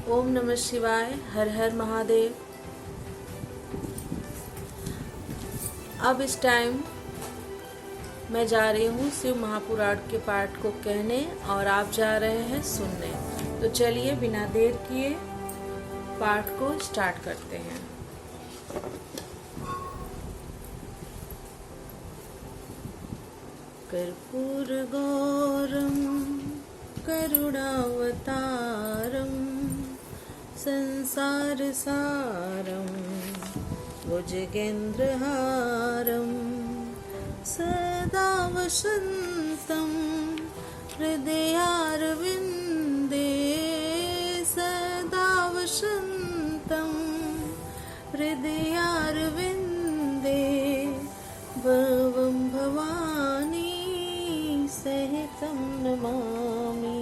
ओम नमः शिवाय। हर हर महादेव। अब इस टाइम मैं जा रही हूँ शिव महापुराण के पाठ को कहने और आप जा रहे हैं सुनने। तो चलिए बिना देर किए पाठ को स्टार्ट करते हैं। कर्पूरगौरं करुणावतारं संसारसारं भुजगेन्द्रहारं सदा वसन्तं हृदयारविन्दे सदा वसन्तं हृदयारविन्दे भवं भवानी सहितं नमामि।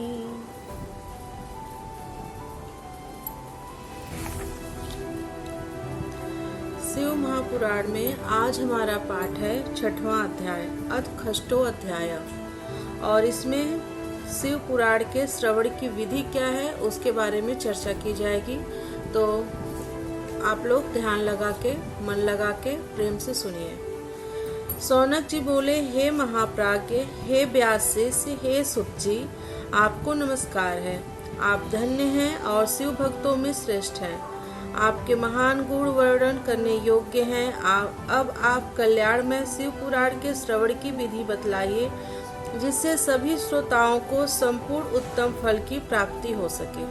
शिव महापुराण में आज हमारा पाठ है 6वां अध्याय अथ खष्टो अध्याय और इसमें शिव पुराण के श्रवण की विधि क्या है उसके बारे में चर्चा की जाएगी। तो आप लोग ध्यान लगा के मन लगा के प्रेम से सुनिए। सौनक जी बोले, हे महाप्राज्ञ, हे व्यासशिष्य, हे सुत जी, आपको नमस्कार है। आप धन्य हैं और शिव भक्तों में श्रेष्ठ हैं। आपके महान गुण वर्णन करने योग्य हैं। अब आप कल्याणमय शिव पुराण के श्रवण की विधि बतलाइए जिससे सभी श्रोताओं को संपूर्ण उत्तम फल की प्राप्ति हो सके।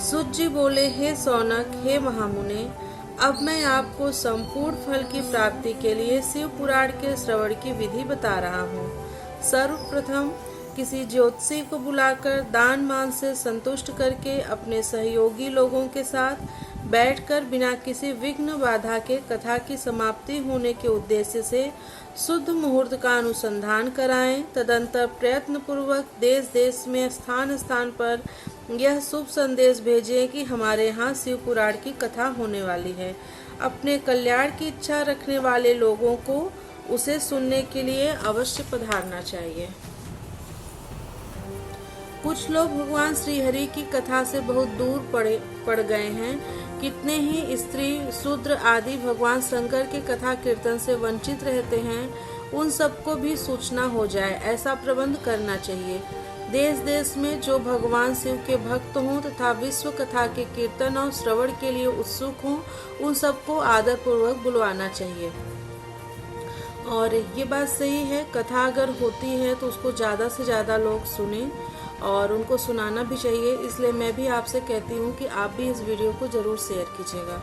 सुत जी बोले, हे सौनक, हे महामुने, अब मैं आपको संपूर्ण फल की प्राप्ति के लिए शिव पुराण के श्रवण की विधि बता रहा हूँ। सर्वप्रथम किसी ज्योतिषी को बुलाकर दान मान से संतुष्ट करके अपने सहयोगी लोगों के साथ बैठकर बिना किसी विघ्न बाधा के कथा की समाप्ति होने के उद्देश्य से शुद्ध मुहूर्त का अनुसंधान कराएं। तदंतर प्रयत्न पूर्वक देश देश में स्थान स्थान पर यह शुभ संदेश भेजें कि हमारे यहाँ शिव पुराण की कथा होने वाली है। अपने कल्याण की इच्छा रखने वाले लोगों को उसे सुनने के लिए अवश्य पधारना चाहिए। कुछ लोग भगवान श्री हरि की कथा से बहुत दूर पड़ गए हैं। कितने ही स्त्री शूद्र आदि भगवान शंकर के कथा कीर्तन से वंचित रहते हैं। उन सबको भी सूचना हो जाए ऐसा प्रबंध करना चाहिए। देश देश में जो भगवान शिव के भक्त हों तथा विश्व कथा के कीर्तन और श्रवण के लिए उत्सुक हों, उन सबको आदर पूर्वक बुलवाना चाहिए। और ये बात सही है, कथा अगर होती है तो उसको ज़्यादा से ज़्यादा लोग सुने और उनको सुनाना भी चाहिए। इसलिए मैं भी आपसे कहती हूँ कि आप भी इस वीडियो को जरूर शेयर कीजिएगा।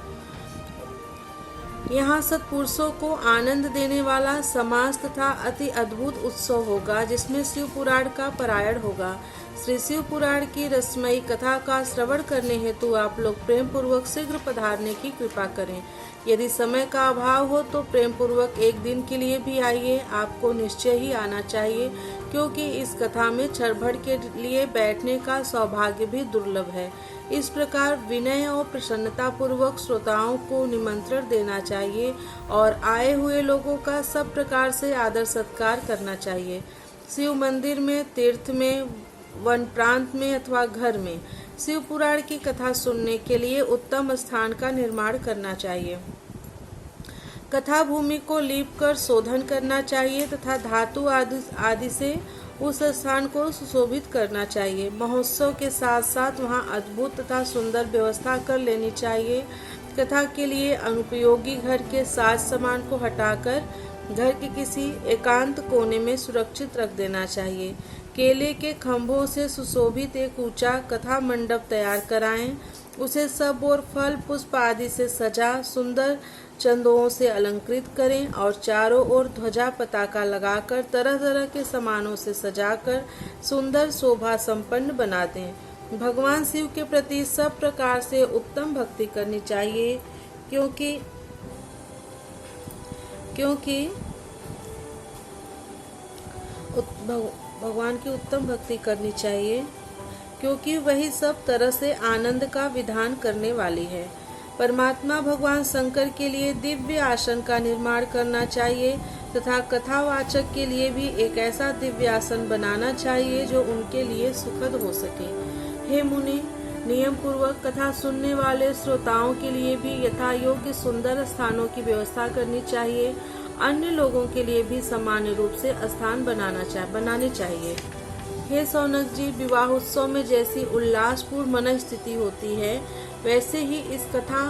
यहाँ सत्पुरुषों को आनंद देने वाला समाज तथा अति अद्भुत उत्सव होगा जिसमें शिव पुराण का पारायण होगा। श्री शिव पुराण की रसमयी कथा का श्रवण करने हेतु आप लोग प्रेम पूर्वक शीघ्र पधारने की कृपा करें। यदि समय का अभाव हो तो प्रेम पूर्वक एक दिन के लिए भी आइए। आपको निश्चय ही आना चाहिए क्योंकि इस कथा में क्षण भर के लिए बैठने का सौभाग्य भी दुर्लभ है। इस प्रकार विनय और प्रसन्नता पूर्वक श्रोताओं को निमंत्रण देना चाहिए और आए हुए लोगों का सब प्रकार से आदर सत्कार करना चाहिए। शिव मंदिर में, तीर्थ में, वन प्रांत में अथवा घर में शिव पुराण की कथा सुनने के लिए उत्तम स्थान का निर्माण करना चाहिए। कथा भूमि को लीप कर शोधन करना चाहिए तथा धातु आदि से उस स्थान को सुशोभित करना चाहिए। महोत्सव के साथ साथ वहां अद्भुत तथा सुंदर व्यवस्था कर लेनी चाहिए। कथा के लिए अनुपयोगी घर के साज सामान को हटाकर घर के किसी एकांत कोने में सुरक्षित रख देना चाहिए। केले के खंभों से सुशोभित एक ऊंचा कथा मंडप तैयार कराएं। उसे सब ओर फल पुष्प आदि से सजा सुंदर चंदों से अलंकृत करें और चारों ओर ध्वजा पताका लगाकर तरह तरह के सामानों से सजाकर सुंदर शोभा संपन्न बना दें। भगवान शिव के प्रति सब प्रकार से उत्तम भक्ति करनी चाहिए क्योंकि भगवान की उत्तम भक्ति करनी चाहिए क्योंकि वही सब तरह से आनंद का विधान करने वाली है। परमात्मा भगवान शंकर के लिए दिव्य आसन का निर्माण करना चाहिए तथा कथावाचक के लिए भी एक ऐसा दिव्य आसन बनाना चाहिए जो उनके लिए सुखद हो सके। हे मुनि, नियम पूर्वक कथा सुनने वाले श्रोताओं के लिए भी यथा योग्य सुंदर स्थानों की व्यवस्था करनी चाहिए। अन्य लोगों के लिए भी सामान्य रूप से स्थान बनाने चाहिए। हे सौनक जी, विवाह उत्सव में जैसी उल्लासपूर्ण मन स्थिति होती है, वैसे ही इस कथा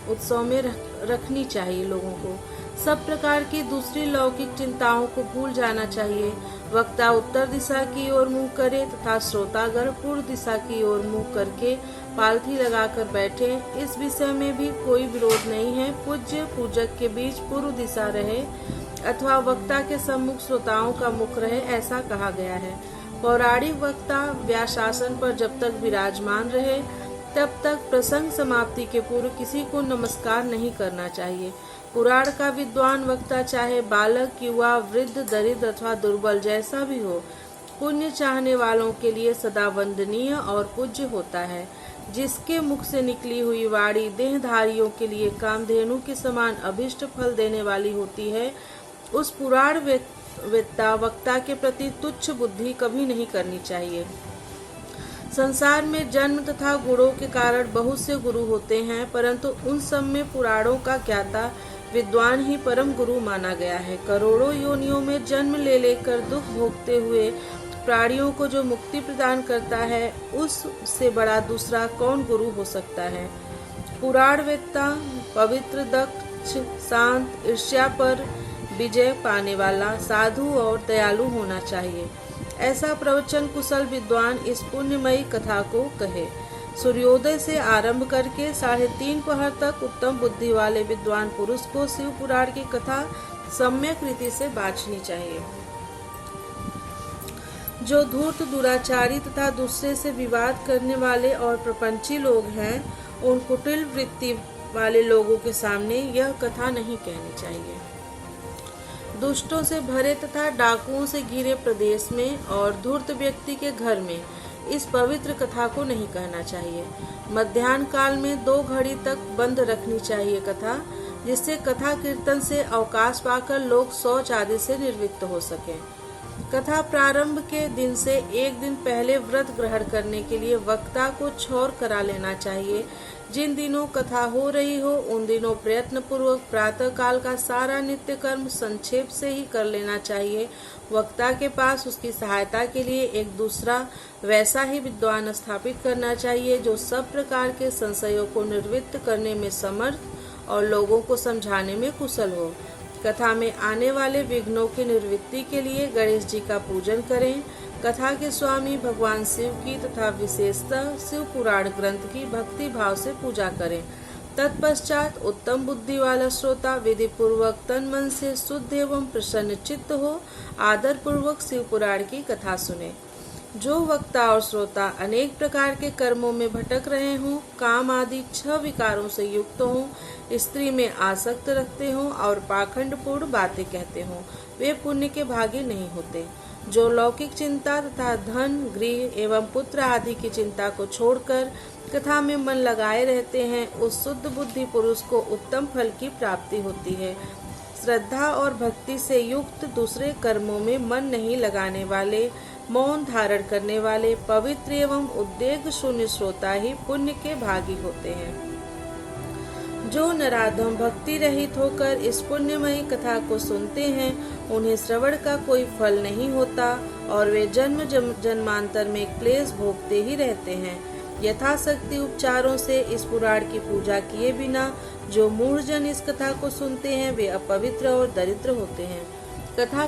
उत्सव में रखनी चाहिए। लोगों को सब प्रकार की दूसरी लौकिक चिंताओं को भूल जाना चाहिए। वक्ता उत्तर दिशा की ओर मुंह करे तथा श्रोतागण पूर्व दिशा की ओर मुंह करके पालथी लगाकर बैठे। इस विषय में भी कोई विरोध नहीं है। पूज्य पूजक के बीच पूर्व दिशा रहे अथवा वक्ता के सम्मुख श्रोताओं का मुख रहे, ऐसा कहा गया है। पौराणिक वक्ता व्यासासन पर जब तक विराजमान रहे तब तक प्रसंग समाप्ति के पूर्व किसी को नमस्कार नहीं करना चाहिए। पुराण का विद्वान वक्ता चाहे बालक, युवा, वृद्ध, दरिद्र अथवा दुर्बल जैसा भी हो, पुण्य चाहने वालों के लिए सदा वंदनीय और पूज्य होता है। जिसके मुख से निकली हुई वाणी देहधारियों के लिए कामधेनु के समान अभिष्ट फल देने वाली होती है, उस पुराण वेत्ता वक्ता के प्रति तुच्छ बुद्धि कभी नहीं करनी चाहिए। संसार में जन्म तथा गुणों के कारण बहुत से गुरु होते हैं, परंतु उन सब में पुराणों का ज्ञाता विद्वान ही परम गुरु माना गया है। करोड़ों योनियों में जन्म ले लेकर दुख भोगते हुए प्राणियों को जो मुक्ति प्रदान करता है, उससे बड़ा दूसरा कौन गुरु हो सकता है। पुराण वेत्ता पवित्र, दक्ष, शांत, ईर्ष्या पर विजय पाने वाला, साधु और दयालु होना चाहिए। ऐसा प्रवचन कुशल विद्वान इस पुण्यमयी कथा को कहे। सूर्योदय से आरंभ करके 3:30 पहर तक उत्तम बुद्धि वाले विद्वान पुरुष को शिव पुराण की कथा सम्यक रीति से बाँचनी चाहिए। जो धूर्त, दुराचारी तथा दूसरे से विवाद करने वाले और प्रपंची लोग हैं, उन कुटिल वृत्ति वाले लोगों के सामने यह कथा नहीं कहनी चाहिए। दुष्टों से भरे तथा डाकुओं से घिरे प्रदेश में और धूर्त व्यक्ति के घर में इस पवित्र कथा को नहीं कहना चाहिए। मध्याह्न काल में 2 घड़ी तक बंद रखनी चाहिए कथा, जिससे कथा कीर्तन से अवकाश पाकर लोग शौच आदि से निर्वृत्त हो सकें। कथा प्रारंभ के दिन से 1 दिन पहले व्रत ग्रहण करने के लिए वक्ता को क्षौर करा लेना चाहिए। जिन दिनों कथा हो रही हो उन दिनों प्रयत्न पूर्वक प्रातः काल का सारा नित्य कर्म संक्षेप से ही कर लेना चाहिए। वक्ता के पास उसकी सहायता के लिए एक दूसरा वैसा ही विद्वान स्थापित करना चाहिए जो सब प्रकार के संशयों को निवृत्त करने में समर्थ और लोगों को समझाने में कुशल हो। कथा में आने वाले विघ्नों की निवृत्ति के लिए गणेश जी का पूजन करें। कथा के स्वामी भगवान शिव की तथा विशेषतः शिव पुराण ग्रंथ की भक्ति भाव से पूजा करें। तत्पश्चात उत्तम बुद्धि वाला श्रोता विधि पूर्वक तन मन से शुद्ध एवं प्रसन्न चित्त हो आदर पूर्वक शिव पुराण की कथा सुने। जो वक्ता और श्रोता अनेक प्रकार के कर्मों में भटक रहे हों, काम आदि 6 विकारों से युक्त हों, स्त्री में आसक्त रखते हों और पाखंडपूर्ण बातें कहते हों, वे पुण्य के भागी नहीं होते। जो लौकिक चिंता तथा धन, गृह एवं पुत्र आदि की चिंता को छोड़कर कथा में मन लगाए रहते हैं, उस शुद्ध बुद्धि पुरुष को उत्तम फल की प्राप्ति होती है। श्रद्धा और भक्ति से युक्त दूसरे कर्मों में मन नहीं लगाने वाले, मौन धारण करने वाले, पवित्र एवं उद्वेग शून्य श्रोता ही पुण्य के भागी होते हैं। जो नराधम भक्ति रहित होकर इस पुण्यमयी कथा को सुनते हैं, उन्हें श्रवण का कोई फल नहीं होता और वे जन्म जन्मांतर में क्लेश भोगते ही रहते हैं। यथाशक्ति उपचारों से इस पुराण की पूजा किए बिना जो मूढ़जन इस कथा को सुनते हैं, वे अपवित्र और दरिद्र होते हैं। कथा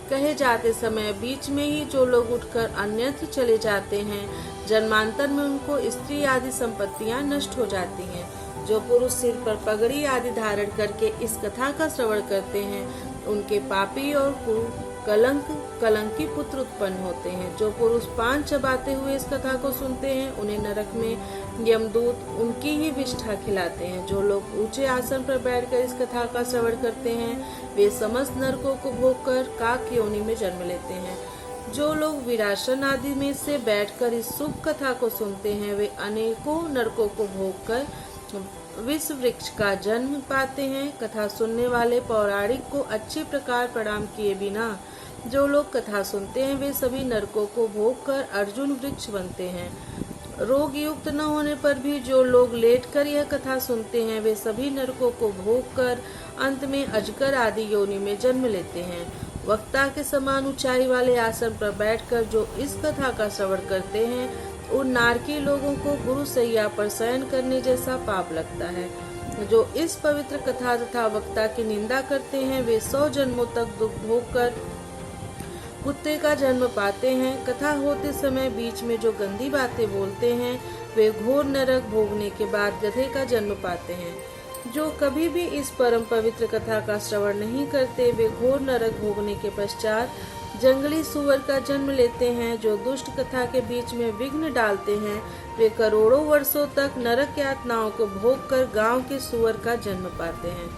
कहे जाते समय बीच में ही जो लोग उठकर अन्यत्र चले जाते हैं, जन्मांतर में उनको स्त्री आदि संपत्तियां नष्ट हो जाती हैं। जो पुरुष सिर पर पगड़ी आदि धारण करके इस कथा का श्रवण करते हैं, उनके पापी और कलंकी पुत्र उत्पन्न होते हैं। जो पुरुष पान चबाते हुए इस कथा को सुनते हैं, उन्हें नरक में यमदूत उनकी ही विष्ठा खिलाते हैं। जो लोग ऊंचे आसन पर बैठकर इस कथा का श्रवण करते हैं, वे समस्त नरकों को भोगकर काक योनि में जन्म लेते हैं। जो लोग वीरासन आदि में से बैठकर इस शुभ कथा को सुनते हैं, वे अनेकों नरकों को भोगकर विष वृक्ष का जन्म पाते हैं। कथा सुनने वाले पौराणिक को अच्छी प्रकार प्रणाम किए बिना जो लोग कथा सुनते हैं, वे सभी नरकों को भोग कर अर्जुन वृक्ष बनते हैं। रोग युक्त न होने पर भी जो लोग लेटकर यह कथा सुनते हैं वे सभी नरकों को भोग कर अंत में अजगर आदि योनि में जन्म लेते हैं। वक्ता के समान ऊंचाई वाले आसन पर बैठकर जो इस कथा का श्रवण करते हैं उन नारकी लोगों को गुरु सैया पर शयन करने जैसा पाप लगता है। जो इस पवित्र कथा तथा वक्ता की निंदा करते हैं वे 100 जन्मों तक दुख भोग कर कुत्ते का जन्म पाते हैं। कथा होते समय बीच में जो गंदी बातें बोलते हैं वे घोर नरक भोगने के बाद गधे का जन्म पाते हैं। जो कभी भी इस परम पवित्र कथा का श्रवण नहीं करते वे घोर नरक भोगने के पश्चात जंगली सुअर का जन्म लेते हैं। जो दुष्ट कथा के बीच में विघ्न डालते हैं वे करोड़ों वर्षों तक नरक यातनाओं को भोग कर गांव के सुअर का जन्म पाते हैं।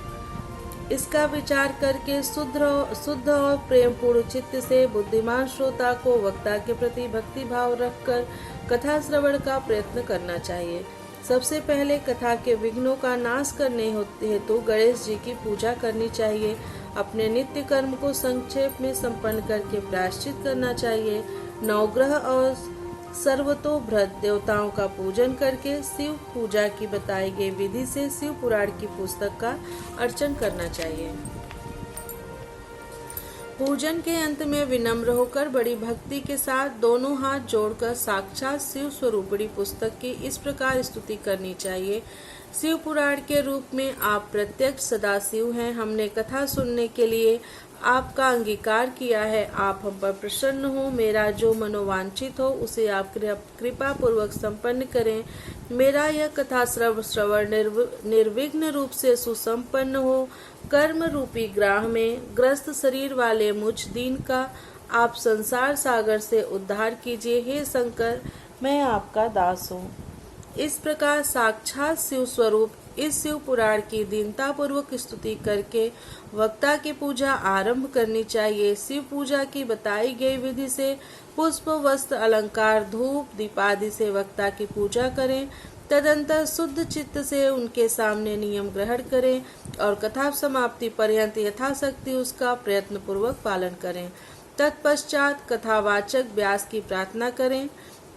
इसका विचार करके शुद्ध और प्रेम पूर्ण चित्त से बुद्धिमान श्रोता को वक्ता के प्रति भक्ति भाव रखकर कथा श्रवण का प्रयत्न करना चाहिए। सबसे पहले कथा के विघ्नों का नाश करने हेतु गणेश जी की पूजा करनी चाहिए। अपने नित्य कर्म को संक्षेप में संपन्न करके प्रायश्चित करना चाहिए। नवग्रह और सर्वतोभृत देवताओं का पूजन करके शिव पूजा की बताई गई विधि से शिव पुराण की पुस्तक का अर्चन करना चाहिए। पूजन के अंत में विनम्र होकर बड़ी भक्ति के साथ दोनों हाथ जोड़कर साक्षात शिव स्वरूपणी पुस्तक की इस प्रकार स्तुति करनी चाहिए। शिव पुराण के रूप में आप प्रत्यक्ष सदाशिव हैं। हमने कथा सुनने के लिए आपका अंगीकार किया है। आप हम पर प्रसन्न हो। मेरा जो मनोवांछित हो उसे आप कृपा पूर्वक संपन्न करें। मेरा यह कथा श्रवण निर्विघ्न रूप से सुसंपन्न हो। कर्म रूपी ग्राह में ग्रस्त शरीर वाले मुझ दीन का आप संसार सागर से उद्धार कीजिए। हे शंकर, मैं आपका दास हूँ। इस प्रकार साक्षात शिव स्वरूप इस शिव पुराण की दीनता पूर्वक स्तुति करके वक्ता की पूजा आरंभ करनी चाहिए। शिव पूजा की बताई गई विधि से पुष्प, वस्त्र, अलंकार, धूप, दीपादि से वक्ता की पूजा करें। तदंतर शुद्ध चित्त से उनके सामने नियम ग्रहण करें और कथा समाप्ति पर्यंत यथाशक्ति उसका प्रयत्न पूर्वक पालन करें। तत्पश्चात कथावाचक व्यास की प्रार्थना करें।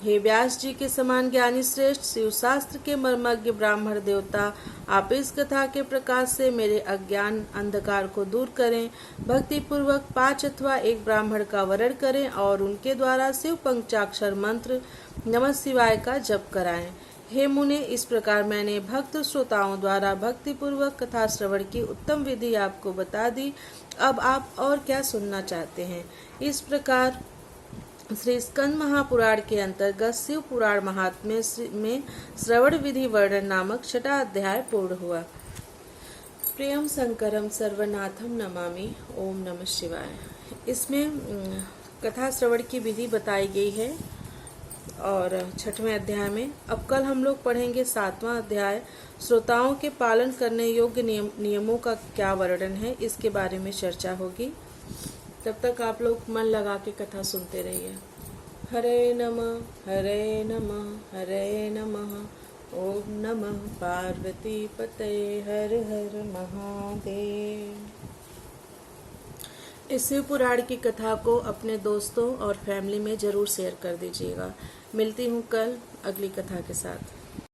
हे व्यास जी के समान ज्ञानी श्रेष्ठ शिव शास्त्र के मर्मज्ञ ब्राह्मण देवता, आप इस कथा के प्रकाश से मेरे अज्ञान अंधकार को दूर करें। भक्ति पूर्वक 5 अथवा 1 ब्राह्मण का वरण करें और उनके द्वारा शिव पंचाक्षर मंत्र नमः शिवाय का जप कराएं। हे मुने, इस प्रकार मैंने भक्त श्रोताओं द्वारा भक्ति पूर्वक कथा श्रवण की उत्तम विधि आपको बता दी। अब आप और क्या सुनना चाहते हैं? इस प्रकार श्री स्कंद महापुराण के अंतर्गत शिव पुराण महात्म्य में श्रवण विधि वर्णन नामक 6वां अध्याय पूर्ण हुआ। प्रियम शंकरम सर्वनाथम नमामि। ओम नमः शिवाय। इसमें कथा श्रवण की विधि बताई गई है और 6वें अध्याय में। अब कल हम लोग पढ़ेंगे 7वां अध्याय। श्रोताओं के पालन करने योग्य नियमों का क्या वर्णन है, इसके बारे में चर्चा होगी। तब तक आप लोग मन लगा के कथा सुनते रहिए। हरे नमः हरे नमः हरे नमः। ओम नमः पार्वती पते हर हर महादेव। इस शिव पुराण की कथा को अपने दोस्तों और फैमिली में जरूर शेयर कर दीजिएगा। मिलती हूँ कल अगली कथा के साथ।